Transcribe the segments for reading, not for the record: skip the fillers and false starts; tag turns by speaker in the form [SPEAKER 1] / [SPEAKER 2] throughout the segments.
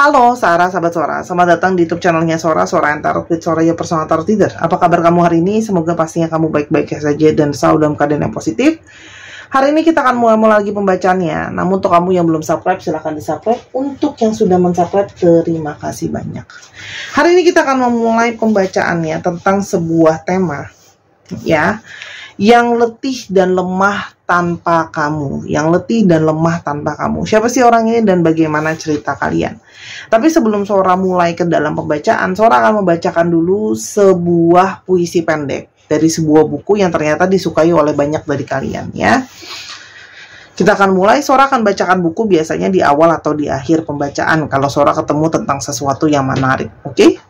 [SPEAKER 1] Halo Sarah, sahabat Sora. Selamat datang di YouTube channelnya Sora, Sora and Tarot with Soraya Personal Tarot Reader. Apa kabar kamu hari ini? Semoga pastinya kamu baik-baik saja dan selalu dalam keadaan yang positif. Hari ini kita akan mulai lagi pembacaannya. Namun untuk kamu yang belum subscribe, silahkan di-subscribe. Untuk yang sudah men-subscribe, terima kasih banyak. Hari ini kita akan memulai pembacaannya tentang sebuah tema, ya, yang letih dan lemah tanpa kamu, yang letih dan lemah tanpa kamu. Siapa sih orang ini dan bagaimana cerita kalian? Tapi sebelum Sora mulai ke dalam pembacaan, Sora akan membacakan dulu sebuah puisi pendek dari sebuah buku yang ternyata disukai oleh banyak dari kalian, ya. Kita akan mulai. Sora akan bacakan buku biasanya di awal atau di akhir pembacaan kalau Sora ketemu tentang sesuatu yang menarik, oke?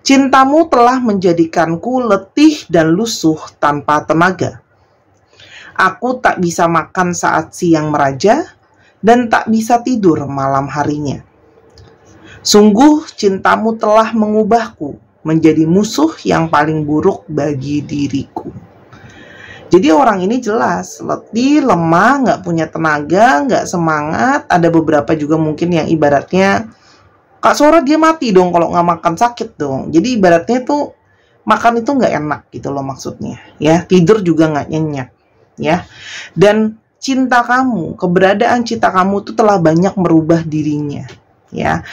[SPEAKER 1] Cintamu telah menjadikanku letih dan lusuh tanpa tenaga. Aku tak bisa makan saat siang meraja dan tak bisa tidur malam harinya. Sungguh cintamu telah mengubahku menjadi musuh yang paling buruk bagi diriku. Jadi orang ini jelas letih, lemah, nggak punya tenaga, nggak semangat. Ada beberapa juga mungkin yang ibaratnya Kak Sora dia mati dong kalau nggak makan, sakit dong. Jadi ibaratnya tuh makan itu nggak enak gitu loh maksudnya, ya. Tidur juga nggak nyenyak, ya. Dan cinta kamu, keberadaan cinta kamu itu telah banyak merubah dirinya, ya.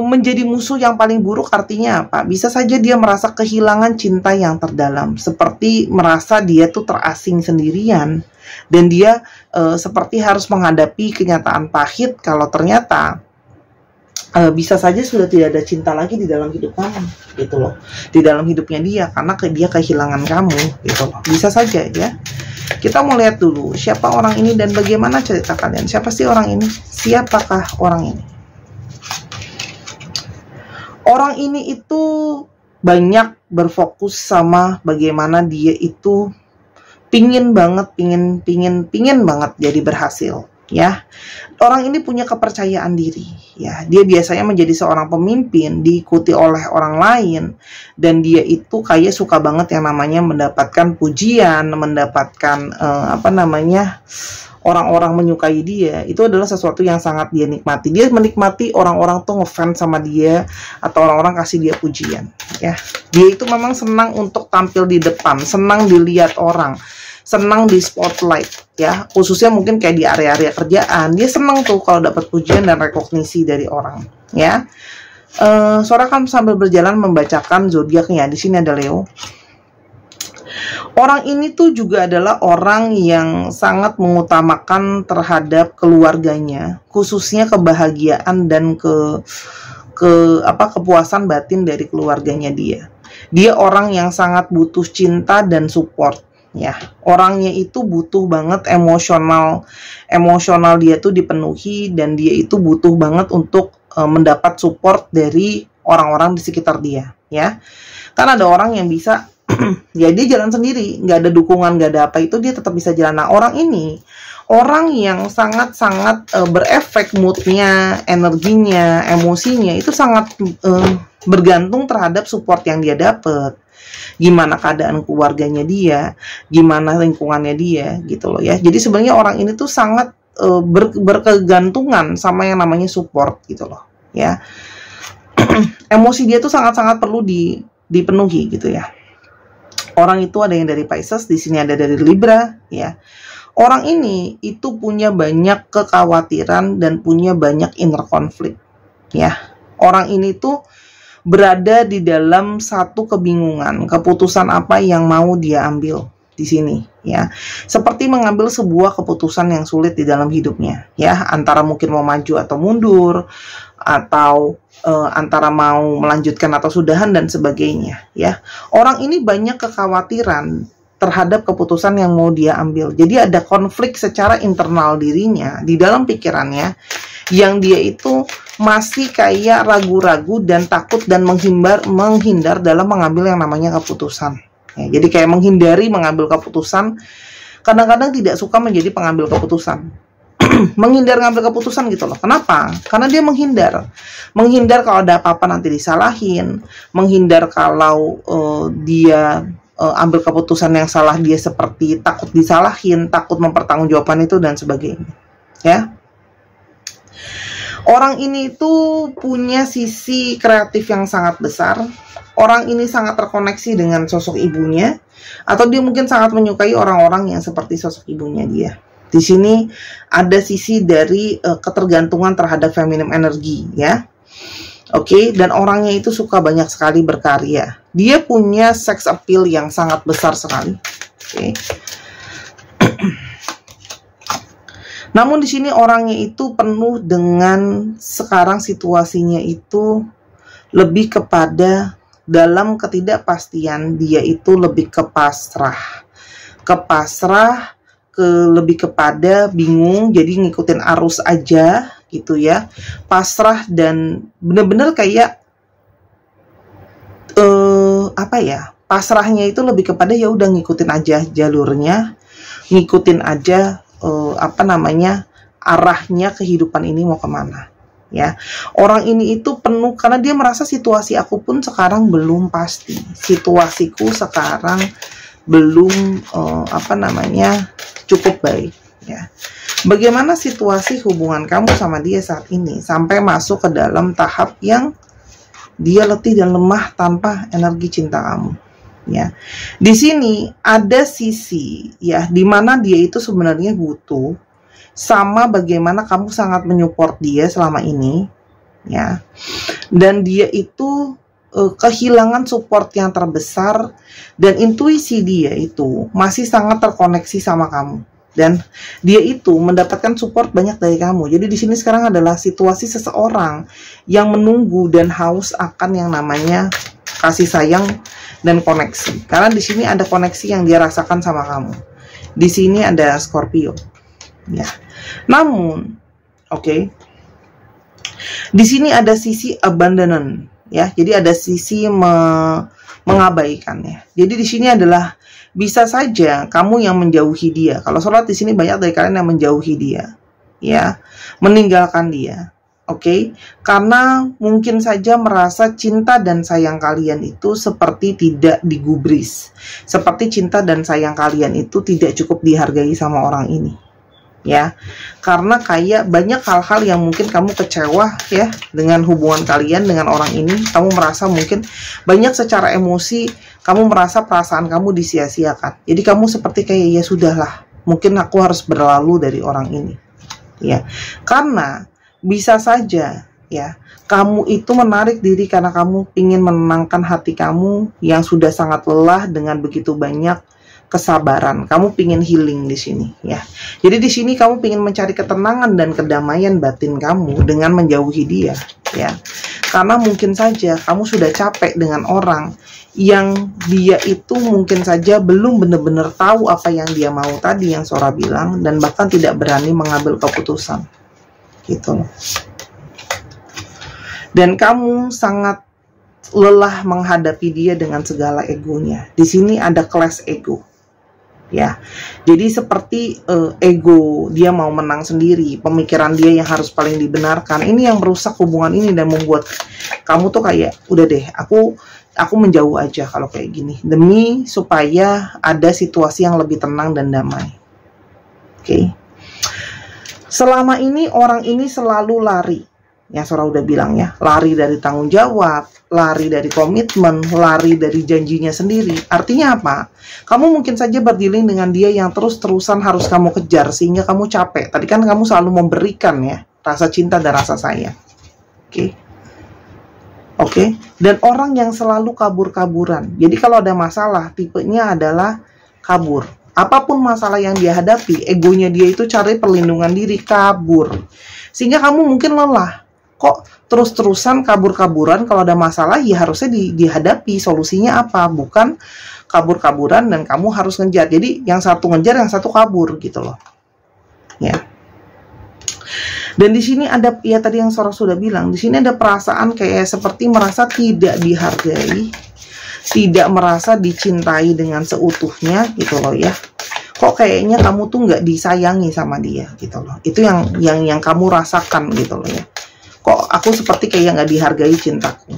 [SPEAKER 1] Menjadi musuh yang paling buruk artinya apa? Bisa saja dia merasa kehilangan cinta yang terdalam, seperti merasa dia tuh terasing sendirian dan dia seperti harus menghadapi kenyataan pahit kalau ternyata bisa saja sudah tidak ada cinta lagi di dalam hidup kamu, gitu loh, di dalam hidupnya dia, karena dia kehilangan kamu, gitu loh. Bisa saja, ya. Kita mau lihat dulu siapa orang ini dan bagaimana cerita kalian. Siapa sih orang ini? Siapakah orang ini? Orang ini itu banyak berfokus sama bagaimana dia itu pingin banget jadi berhasil, ya. Orang ini punya kepercayaan diri, ya. Dia biasanya menjadi seorang pemimpin, diikuti oleh orang lain, dan dia itu kayak suka banget yang namanya mendapatkan pujian, mendapatkan orang-orang menyukai dia. Itu adalah sesuatu yang sangat dia nikmati. Dia menikmati orang-orang tuh ngefans sama dia atau orang-orang kasih dia pujian, ya. Dia itu memang senang untuk tampil di depan, senang dilihat orang, senang di spotlight, ya, khususnya mungkin kayak di area-area kerjaan. Dia senang tuh kalau dapat pujian dan rekognisi dari orang, ya. Sora kan sambil berjalan membacakan zodiaknya. Di sini ada Leo. Orang ini tuh juga adalah orang yang sangat mengutamakan terhadap keluarganya, khususnya kebahagiaan dan kepuasan batin dari keluarganya dia. Dia orang yang sangat butuh cinta dan support, ya. Orangnya itu butuh banget emosional dia tuh dipenuhi, dan dia itu butuh banget untuk mendapat support dari orang-orang di sekitar dia, ya. Kan ada orang yang bisa ya dia jalan sendiri, nggak ada dukungan, nggak ada apa, itu dia tetap bisa jalan. Nah, orang ini orang yang sangat-sangat berefek, moodnya, energinya, emosinya itu sangat bergantung terhadap support yang dia dapat. Gimana keadaan keluarganya dia, gimana lingkungannya dia, gitu loh, ya. Jadi sebenarnya orang ini tuh sangat berkegantungan sama yang namanya support, gitu loh, ya. Emosi dia tuh sangat-sangat perlu dipenuhi, gitu ya. Orang itu ada yang dari Pisces, di sini ada dari Libra, ya. Orang ini itu punya banyak kekhawatiran dan punya banyak inner konflik, ya. Orang ini tuh berada di dalam satu kebingungan, keputusan apa yang mau dia ambil di sini, ya. Seperti mengambil sebuah keputusan yang sulit di dalam hidupnya, ya. Antara mungkin mau maju atau mundur, atau antara mau melanjutkan atau sudahan dan sebagainya, ya. Orang ini banyak kekhawatiran terhadap keputusan yang mau dia ambil. Jadi ada konflik secara internal dirinya, di dalam pikirannya, yang dia itu masih kayak ragu-ragu dan takut dan menghindar dalam mengambil yang namanya keputusan, ya. Jadi kayak menghindari mengambil keputusan, kadang-kadang tidak suka menjadi pengambil keputusan. Menghindar ngambil keputusan, gitu loh. Kenapa? Karena dia menghindar kalau ada apa-apa nanti disalahin, menghindar kalau dia ambil keputusan yang salah, dia seperti takut disalahin, takut mempertanggungjawabkan itu dan sebagainya, ya. Orang ini tuh punya sisi kreatif yang sangat besar. Orang ini sangat terkoneksi dengan sosok ibunya, atau dia mungkin sangat menyukai orang-orang yang seperti sosok ibunya dia. Di sini ada sisi dari ketergantungan terhadap feminim energi, ya. Oke, dan orangnya itu suka banyak sekali berkarya. Dia punya sex appeal yang sangat besar sekali. Oke. Namun di sini orangnya itu penuh dengan, sekarang situasinya itu lebih kepada dalam ketidakpastian, dia itu lebih ke pasrah. Lebih kepada bingung, jadi ngikutin arus aja gitu ya. Pasrah dan bener-bener kayak apa ya? Pasrahnya itu lebih kepada ya udah ngikutin aja jalurnya, ngikutin aja arahnya kehidupan ini mau kemana, ya. Orang ini itu penuh karena dia merasa situasi aku pun sekarang belum pasti, situasiku sekarang belum cukup baik, ya. Bagaimana situasi hubungan kamu sama dia saat ini sampai masuk ke dalam tahap yang dia letih dan lemah tanpa energi cinta kamu, ya. Di sini ada sisi, ya, dimana dia itu sebenarnya butuh, sama bagaimana kamu sangat menyupport dia selama ini, ya. Dan dia itu kehilangan support yang terbesar, dan intuisi dia itu masih sangat terkoneksi sama kamu, dan dia itu mendapatkan support banyak dari kamu. Jadi di sini sekarang adalah situasi seseorang yang menunggu dan haus akan yang namanya kasih sayang dan koneksi, karena di sini ada koneksi yang dia rasakan sama kamu. Di sini ada Scorpio, ya. Namun, oke, di sini ada sisi abandonment, ya. Jadi ada sisi mengabaikan, ya. Jadi di sini adalah bisa saja kamu yang menjauhi dia. Kalau sholat di sini banyak dari kalian yang menjauhi dia, ya, meninggalkan dia. Oke, karena mungkin saja merasa cinta dan sayang kalian itu seperti tidak digubris, seperti cinta dan sayang kalian itu tidak cukup dihargai sama orang ini, ya. Karena kayak banyak hal-hal yang mungkin kamu kecewa, ya, dengan hubungan kalian dengan orang ini. Kamu merasa mungkin banyak secara emosi, kamu merasa perasaan kamu disia-siakan. Jadi kamu seperti kayak ya sudahlah, mungkin aku harus berlalu dari orang ini, ya. Karena bisa saja, ya, kamu itu menarik diri karena kamu ingin menenangkan hati kamu yang sudah sangat lelah dengan begitu banyak kesabaran. Kamu ingin healing di sini, ya. Jadi di sini kamu ingin mencari ketenangan dan kedamaian batin kamu dengan menjauhi dia, ya. Karena mungkin saja kamu sudah capek dengan orang yang dia itu mungkin saja belum benar-benar tahu apa yang dia mau tadi yang Sora bilang, dan bahkan tidak berani mengambil keputusan. Gitu. Dan kamu sangat lelah menghadapi dia dengan segala egonya. Di sini ada clash ego, ya. Jadi seperti ego dia mau menang sendiri, pemikiran dia yang harus paling dibenarkan. Ini yang merusak hubungan ini dan membuat kamu tuh kayak udah deh, aku menjauh aja kalau kayak gini, demi supaya ada situasi yang lebih tenang dan damai. Oke. Selama ini orang ini selalu lari, ya, Sora udah bilang, ya, lari dari tanggung jawab, lari dari komitmen, lari dari janjinya sendiri. Artinya apa? Kamu mungkin saja berdealing dengan dia yang terus-terusan harus kamu kejar sehingga kamu capek. Tadi kan kamu selalu memberikan, ya, rasa cinta dan rasa sayang. Oke. Dan orang yang selalu kabur-kaburan. Jadi kalau ada masalah, tipenya adalah kabur. Apapun masalah yang dia hadapi, egonya dia itu cari perlindungan diri, kabur. Sehingga kamu mungkin lelah. Kok terus-terusan kabur-kaburan? Kalau ada masalah, ya harusnya dihadapi. Solusinya apa? Bukan kabur-kaburan dan kamu harus ngejar. Jadi yang satu ngejar, yang satu kabur gitu loh. Ya. Dan di sini ada, ya tadi yang Sora sudah bilang, di sini ada perasaan kayak seperti merasa tidak dihargai, tidak merasa dicintai dengan seutuhnya gitu loh, ya. Kok kayaknya kamu tuh nggak disayangi sama dia gitu loh. Itu yang kamu rasakan gitu loh, ya. Kok aku seperti kayak nggak dihargai cintaku.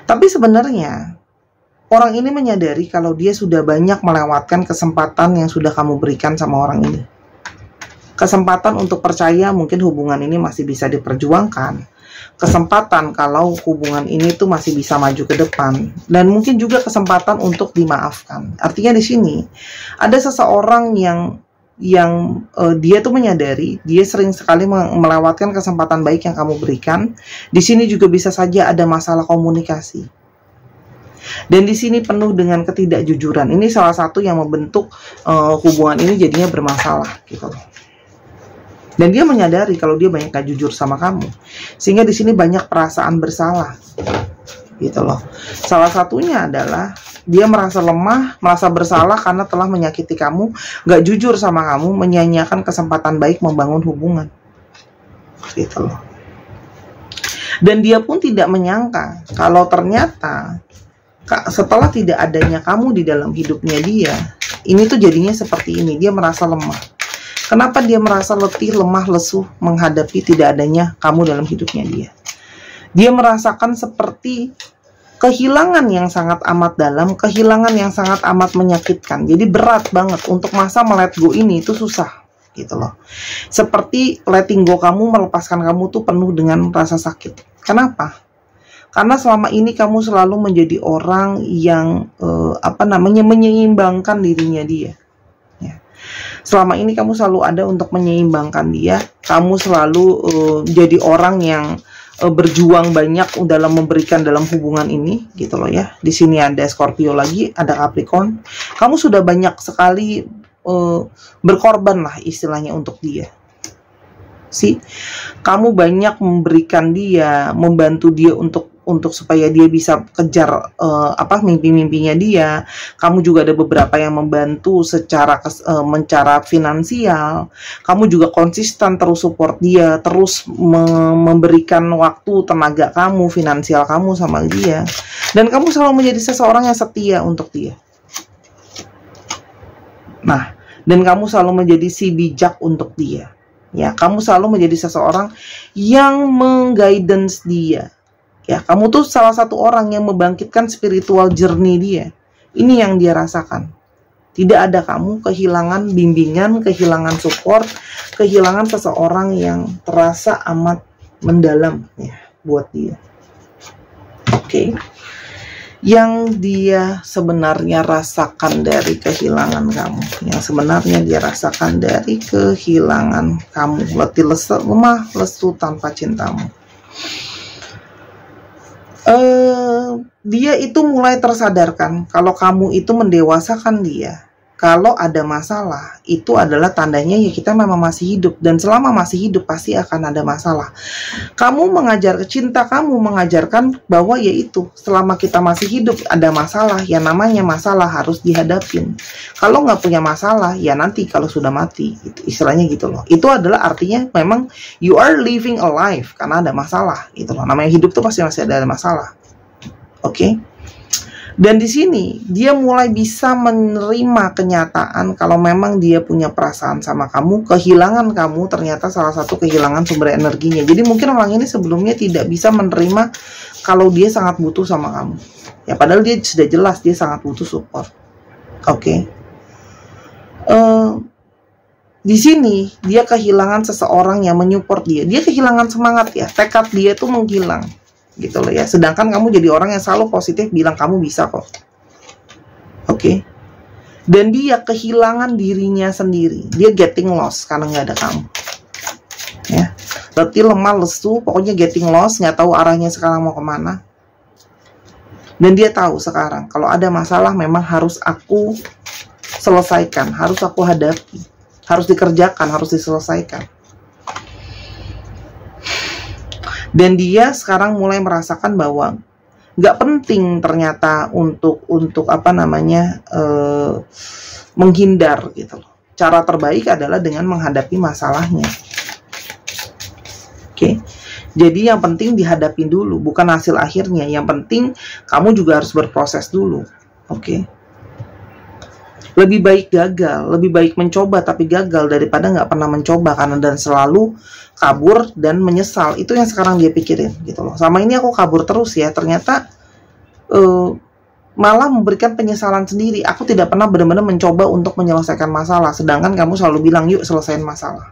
[SPEAKER 1] Tapi sebenarnya orang ini menyadari kalau dia sudah banyak melewatkan kesempatan yang sudah kamu berikan sama orang ini. Kesempatan untuk percaya mungkin hubungan ini masih bisa diperjuangkan. Kesempatan kalau hubungan ini tuh masih bisa maju ke depan. Dan mungkin juga kesempatan untuk dimaafkan. Artinya di sini ada seseorang yang dia tuh menyadari dia sering sekali melewatkan kesempatan baik yang kamu berikan. Di sini juga bisa saja ada masalah komunikasi. Dan di sini penuh dengan ketidakjujuran. Ini salah satu yang membentuk hubungan ini jadinya bermasalah gitu. Dan dia menyadari kalau dia banyak gak jujur sama kamu, sehingga di sini banyak perasaan bersalah, gitu loh. Salah satunya adalah dia merasa lemah, merasa bersalah karena telah menyakiti kamu, gak jujur sama kamu, menyia-nyiakan kesempatan baik membangun hubungan, gitu loh. Dan dia pun tidak menyangka kalau ternyata setelah tidak adanya kamu di dalam hidupnya dia, ini tuh jadinya seperti ini. Dia merasa lemah. Kenapa dia merasa letih, lemah, lesu menghadapi tidak adanya kamu dalam hidupnya dia? Dia merasakan seperti kehilangan yang sangat amat dalam, kehilangan yang sangat amat menyakitkan. Jadi berat banget untuk masa let go ini, itu susah gitu loh. Seperti letting go kamu, melepaskan kamu tuh penuh dengan rasa sakit. Kenapa? Karena selama ini kamu selalu menjadi orang yang menyeimbangkan dirinya dia. Selama ini kamu selalu ada untuk menyeimbangkan dia. Kamu selalu jadi orang yang berjuang banyak dalam memberikan dalam hubungan ini, gitu loh ya. Di sini ada Scorpio lagi, ada Capricorn. Kamu sudah banyak sekali berkorban lah istilahnya untuk dia. Kamu banyak memberikan dia, membantu dia untuk supaya dia bisa kejar mimpi-mimpinya dia. Kamu juga ada beberapa yang membantu secara finansial. Kamu juga konsisten terus support dia, terus memberikan waktu, tenaga kamu, finansial kamu sama dia. Dan kamu selalu menjadi seseorang yang setia untuk dia. Nah, dan kamu selalu menjadi si bijak untuk dia. Ya, kamu selalu menjadi seseorang yang mengguidance dia. Ya, kamu tuh salah satu orang yang membangkitkan spiritual journey dia. Ini yang dia rasakan. Tidak ada kamu kehilangan bimbingan, kehilangan support, kehilangan seseorang yang terasa amat mendalam ya buat dia. Oke. Yang dia sebenarnya rasakan dari kehilangan kamu, yang sebenarnya dia rasakan dari kehilangan kamu, letih, lemah, lesu tanpa cintamu. Dia itu mulai tersadarkan kalau kamu itu mendewasakan dia. Kalau ada masalah, itu adalah tandanya ya kita memang masih hidup. Dan selama masih hidup pasti akan ada masalah. Kamu cinta kamu mengajarkan bahwa yaitu selama kita masih hidup ada masalah. Ya namanya masalah harus dihadapin. Kalau nggak punya masalah, ya nanti kalau sudah mati. Gitu, istilahnya gitu loh. Itu adalah artinya memang you are living alive karena ada masalah. Gitu loh. Namanya hidup tuh pasti masih ada masalah. Oke? Dan di sini dia mulai bisa menerima kenyataan kalau memang dia punya perasaan sama kamu, kehilangan kamu ternyata salah satu kehilangan sumber energinya. Jadi mungkin orang ini sebelumnya tidak bisa menerima kalau dia sangat butuh sama kamu. Ya padahal dia sudah jelas dia sangat butuh support. Oke. Di sini dia kehilangan seseorang yang menyupport dia. Dia kehilangan semangat ya, tekad dia itu menghilang. Gitu loh ya. Sedangkan kamu jadi orang yang selalu positif bilang kamu bisa kok. Oke. Dan dia kehilangan dirinya sendiri. Dia getting lost karena nggak ada kamu. Ya. Letih, lemah, lesu, pokoknya getting lost, nggak tahu arahnya sekarang mau kemana. Dan dia tahu sekarang kalau ada masalah memang harus aku selesaikan, harus aku hadapi, harus dikerjakan, harus diselesaikan. Dan dia sekarang mulai merasakan bahwa nggak penting ternyata untuk menghindar gitu loh. Cara terbaik adalah dengan menghadapi masalahnya. Oke. Jadi yang penting dihadapi dulu, bukan hasil akhirnya. Yang penting kamu juga harus berproses dulu. Oke. Lebih baik gagal, lebih baik mencoba tapi gagal daripada nggak pernah mencoba karena dan selalu kabur dan menyesal. Itu yang sekarang dia pikirin gitu loh. Sama ini aku kabur terus ya, ternyata malah memberikan penyesalan sendiri. Aku tidak pernah benar-benar mencoba untuk menyelesaikan masalah, sedangkan kamu selalu bilang yuk selesaiin masalah.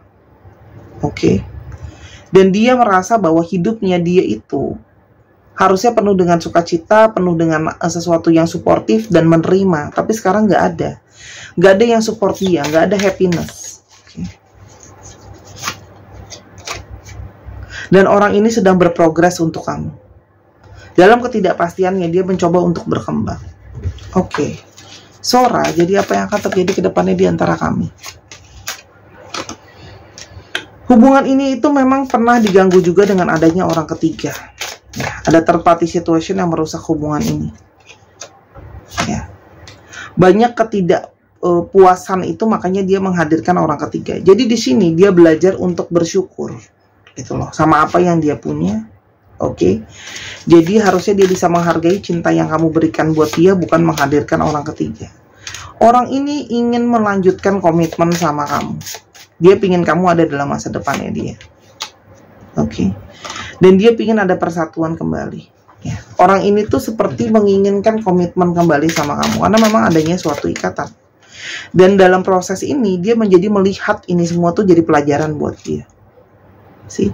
[SPEAKER 1] Oke. Dan dia merasa bahwa hidupnya dia itu harusnya penuh dengan sukacita, penuh dengan sesuatu yang suportif dan menerima. Tapi sekarang nggak ada. Nggak ada yang support dia, nggak ada happiness. Oke. Dan orang ini sedang berprogres untuk kamu. Dalam ketidakpastiannya, dia mencoba untuk berkembang. Oke. Sora, jadi apa yang akan terjadi ke depannya di antara kami? Hubungan ini itu memang pernah diganggu juga dengan adanya orang ketiga. Ya, ada third party situation yang merusak hubungan ini. Ya. Banyak ketidakpuasan itu, makanya dia menghadirkan orang ketiga. Jadi di sini dia belajar untuk bersyukur, gitu loh, sama apa yang dia punya. Oke. Jadi harusnya dia bisa menghargai cinta yang kamu berikan buat dia, bukan menghadirkan orang ketiga. Orang ini ingin melanjutkan komitmen sama kamu. Dia pingin kamu ada dalam masa depannya dia. Oke. Dan dia pingin ada persatuan kembali. Ya. Orang ini tuh seperti menginginkan komitmen kembali sama kamu, karena memang adanya suatu ikatan. Dan dalam proses ini, dia menjadi melihat ini semua tuh jadi pelajaran buat dia. Sih.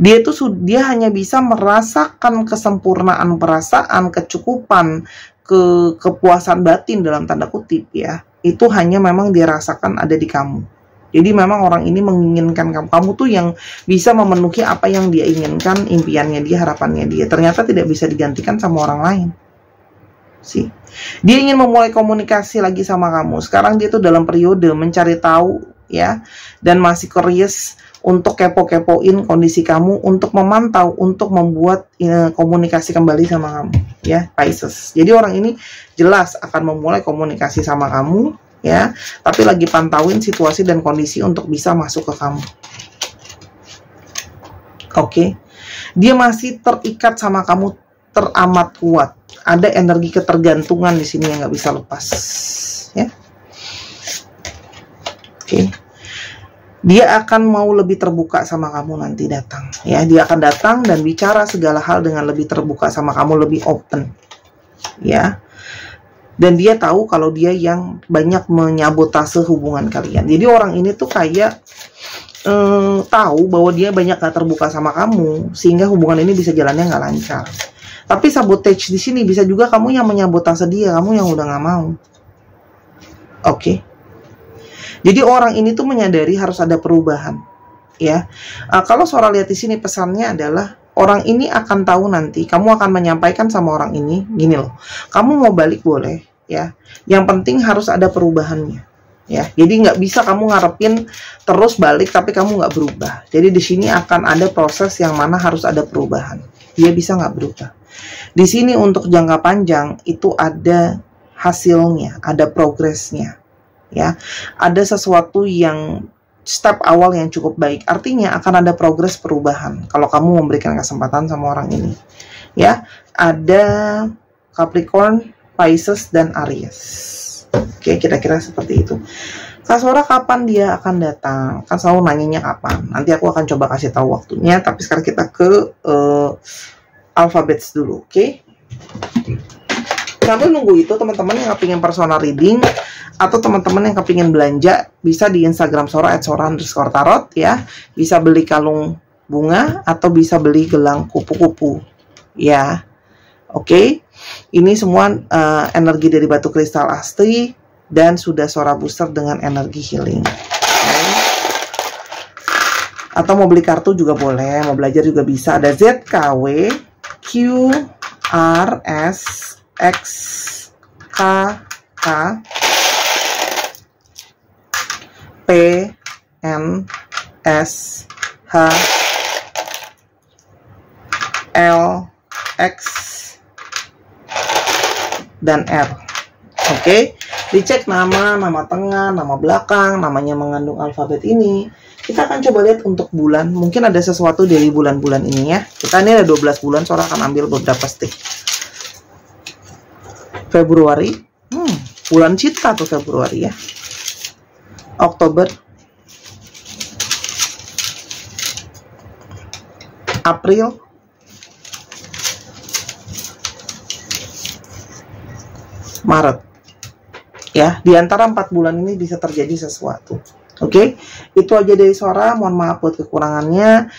[SPEAKER 1] Dia hanya bisa merasakan kesempurnaan perasaan, kecukupan, kepuasan batin dalam tanda kutip ya. Itu hanya memang dia rasakan ada di kamu. Jadi memang orang ini menginginkan kamu tuh yang bisa memenuhi apa yang dia inginkan, impiannya dia, harapannya dia. Ternyata tidak bisa digantikan sama orang lain. Sih. Dia ingin memulai komunikasi lagi sama kamu. Sekarang dia tuh dalam periode mencari tahu ya, dan masih curious untuk kepo-kepoin kondisi kamu, untuk memantau, untuk membuat komunikasi kembali sama kamu ya, Pisces. Jadi orang ini jelas akan memulai komunikasi sama kamu ya, tapi lagi pantauin situasi dan kondisi untuk bisa masuk ke kamu. Oke. Dia masih terikat sama kamu teramat kuat. Ada energi ketergantungan di sini yang nggak bisa lepas ya. Oke. Dia akan mau lebih terbuka sama kamu nanti datang ya. Dia akan datang dan bicara segala hal dengan lebih terbuka sama kamu, lebih open ya. Dan dia tahu kalau dia yang banyak menyabotase hubungan kalian. Jadi orang ini tuh kayak tahu bahwa dia banyak gak terbuka sama kamu, sehingga hubungan ini bisa jalannya gak lancar. Tapi sabotage di sini bisa juga kamu yang menyabotase dia, kamu yang udah gak mau. Oke. Jadi orang ini tuh menyadari harus ada perubahan, ya. Kalau Sora lihat di sini pesannya adalah orang ini akan tahu nanti, kamu akan menyampaikan sama orang ini, gini loh, kamu mau balik boleh, ya. Yang penting harus ada perubahannya, ya. Jadi nggak bisa kamu ngarepin terus balik, tapi kamu nggak berubah. Jadi di sini akan ada proses yang mana harus ada perubahan. Dia bisa nggak berubah. Di sini untuk jangka panjang itu ada hasilnya, ada progresnya, ya. Ada sesuatu yang step awal yang cukup baik, artinya akan ada progres perubahan kalau kamu memberikan kesempatan sama orang ini ya. Ada Capricorn, Pisces, dan Aries. Oke, kira-kira seperti itu. Kak Sora kapan dia akan datang? Kan selalu nanyanya kapan. Nanti aku akan coba kasih tahu waktunya, tapi sekarang kita ke alphabets dulu. Oke. Sambil nunggu itu, teman-teman yang kepingin personal reading atau teman-teman yang kepingin belanja, bisa di Instagram Sora @sora_tarot ya. Bisa beli kalung bunga atau bisa beli gelang kupu-kupu ya. Oke. Ini semua energi dari batu kristal asli dan sudah Sora booster dengan energi healing. Okay. Atau mau beli kartu juga boleh, mau belajar juga bisa. Ada ZKW, QRS, X, K, K, P, N, S, H, L, X, dan R. Oke, dicek nama tengah, nama belakang, namanya mengandung alfabet ini. Kita akan coba lihat untuk bulan. Mungkin ada sesuatu dari bulan-bulan ini ya. Kita ini ada 12 bulan, Sora akan ambil beberapa stick. Februari, bulan cinta tuh Februari ya. Oktober, April, Maret. Ya, di antara 4 bulan ini bisa terjadi sesuatu. Oke, itu aja dari Sora. Mohon maaf buat kekurangannya,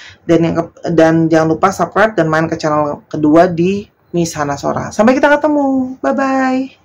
[SPEAKER 1] dan jangan lupa subscribe dan main ke channel kedua di Miss Hana Sora. Sampai kita ketemu, bye bye.